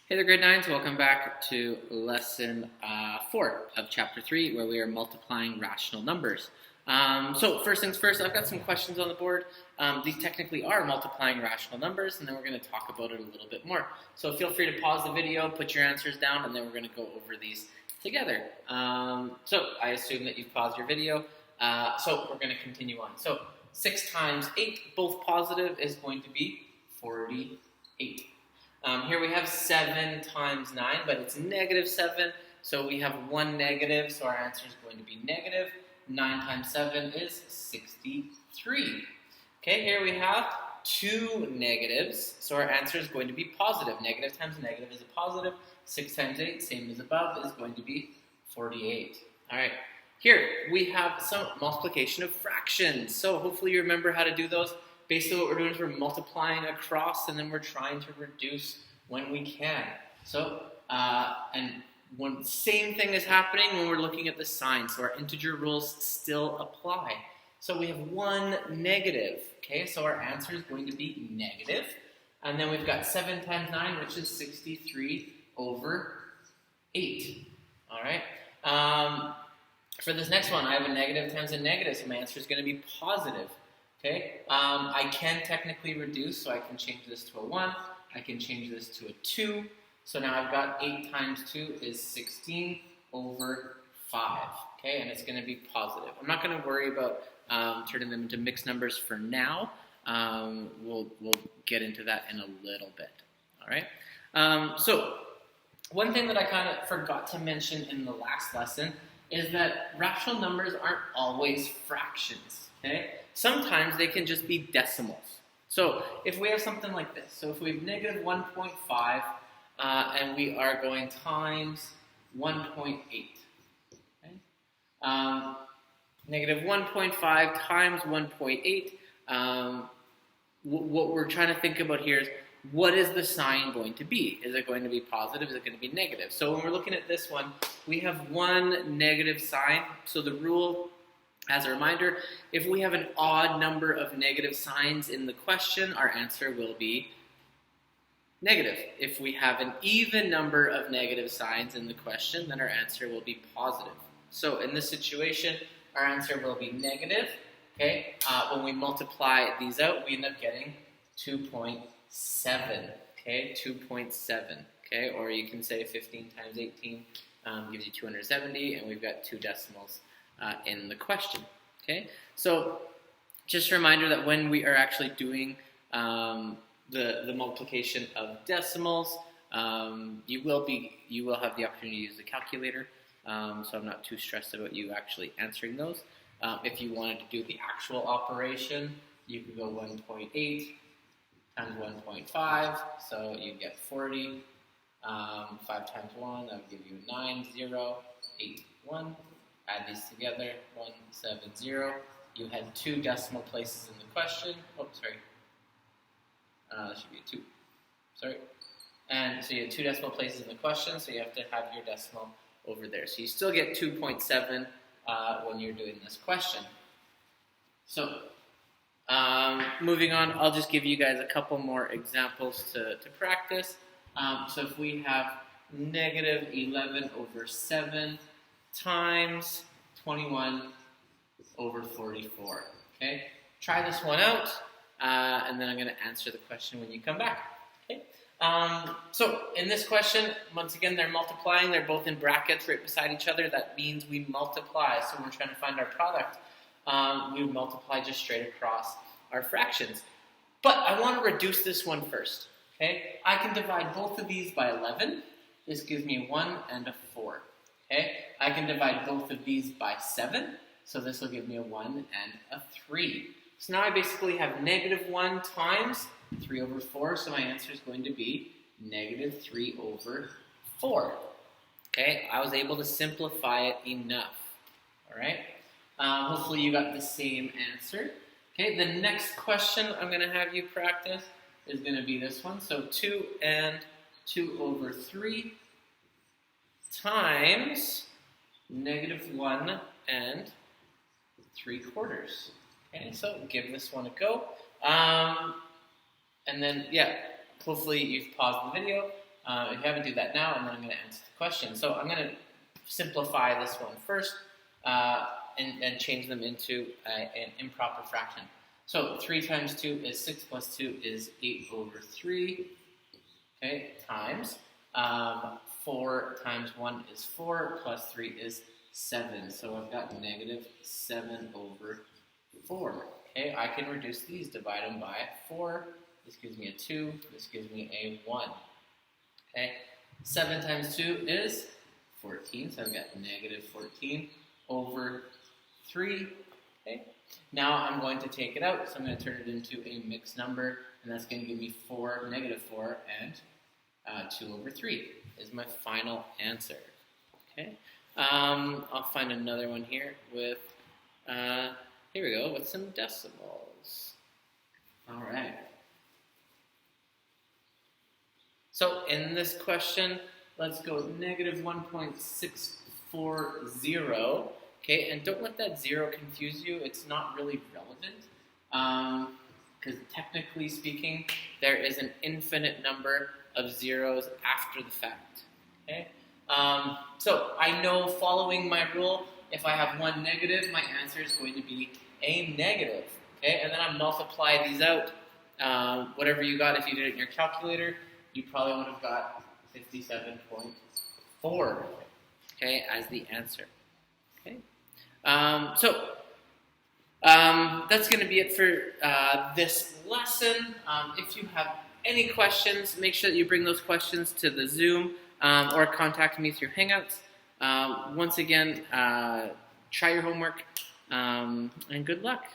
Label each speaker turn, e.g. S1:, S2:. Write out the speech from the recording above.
S1: Hey there, grade 9s. Welcome back to lesson 4 of chapter 3, where we are multiplying rational numbers. So first things first, I've got some questions on the board. These technically are multiplying rational numbers, and then we're going to talk about it a little bit more. So feel free to pause the video, put your answers down, and then we're going to go over these together. So I assume that you've paused your video, so we're going to continue on. So 6 times 8, both positive, is going to be 48. Here we have 7 times 9, but it's negative 7, so we have one negative, so our answer is going to be negative. 9 times 7 is 63. Okay, here we have 2 negatives, so our answer is going to be positive. Negative times negative is a positive. 6 times 8, same as above, is going to be 48. All right, here we have some multiplication of fractions. So hopefully you remember how to do those. Basically what we're doing is we're multiplying across and then we're trying to reduce when we can. So, and one same thing is happening when we're looking at the sign. So our integer rules still apply. So we have one negative, okay? So our answer is going to be negative. And then we've got 7 times 9, which is 63 over 8, all right? For this next one, I have a negative times a negative, so my answer is going to be positive. Okay, I can technically reduce, so I can change this to a 1. I can change this to a 2. So now I've got 8 times 2 is 16 over 5. Okay, and it's going to be positive. I'm not going to worry about turning them into mixed numbers for now. We'll get into that in a little bit. All right. So one thing that I kind of forgot to mention in the last lesson is that rational numbers aren't always fractions. Okay. Sometimes they can just be decimals. So if we have something like this, so if we have negative 1.5 and we are going times 1.8, okay? Negative 1.5 times 1.8, what we're trying to think about here is, what is the sign going to be? Is it going to be positive? Is it going to be negative? So when we're looking at this one, we have one negative sign. So the rule, as a reminder, if we have an odd number of negative signs in the question, our answer will be negative. If we have an even number of negative signs in the question, then our answer will be positive. So in this situation, our answer will be negative. Okay? When we multiply these out, we end up getting 2.7. Okay? 2.7. Okay? Or you can say 15 times 18 gives you 270, and we've got 2 decimals in the question. Okay, so just a reminder that when we are actually doing the multiplication of decimals, you will have the opportunity to use the calculator. So I'm not too stressed about you actually answering those. If you wanted to do the actual operation, you could go 1.8 times 1.5, so you get 40. 5 times 1, that would give you 9, 0, 8, 1. Add these together, 1, 7, 0. You had 2 decimal places in the question. Oh, sorry. That should be a 2. Sorry. And so you had 2 decimal places in the question, so you have to have your decimal over there. So you still get 2.7 when you're doing this question. So moving on, I'll just give you guys a couple more examples to practice. So if we have negative 11 over 7 times 21 over 44. Okay, try this one out, and then I'm going to answer the question when you come back. Okay, so in this question, once again, they're multiplying. They're both in brackets right beside each other. That means we multiply. So when we're trying to find our product, we multiply just straight across our fractions. But I want to reduce this one first. Okay, I can divide both of these by 11. This gives me a 1 and a 4. Okay, I can divide both of these by 7, so this will give me a 1 and a 3. So now I basically have negative 1 times 3 over 4, so my answer is going to be negative 3 over 4. Okay, I was able to simplify it enough. All right, hopefully you got the same answer. Okay, the next question I'm going to have you practice is going to be this one. So 2 and 2 over 3 times negative 1 and 3/4. Okay, so give this one a go. And then, yeah, hopefully you've paused the video If you haven't, do that now, and then I'm going to answer the question. So I'm going to simplify this one first and change them into an improper fraction. So 3 times 2 is 6 plus 2 is 8 over 3, okay, times 4 times 1 is 4 plus 3 is 7. So I've got negative 7 over 4. Okay, I can reduce these, divide them by 4. This gives me a 2. This gives me a 1. Okay, 7 times 2 is 14. So I've got negative 14 over 3. Okay, now I'm going to take it out. So I'm going to turn it into a mixed number, and that's going to give me 4, negative 4, and 2 over 3 is my final answer. Okay, I'll find another one here with, here we go, with some decimals. All right. So in this question, let's go with negative 1.640. Okay, and don't let that 0 confuse you. It's not really relevant. Because technically speaking, there is an infinite number of zeros after the fact. Okay? So I know, following my rule, if I have one negative, my answer is going to be a negative. Okay? And then I multiply these out. Whatever you got, if you did it in your calculator, you probably would have got 57.4, okay, as the answer. Okay? That's going to be it for this lesson. If you have any questions, make sure that you bring those questions to the Zoom or contact me through Hangouts. Once again, try your homework and good luck.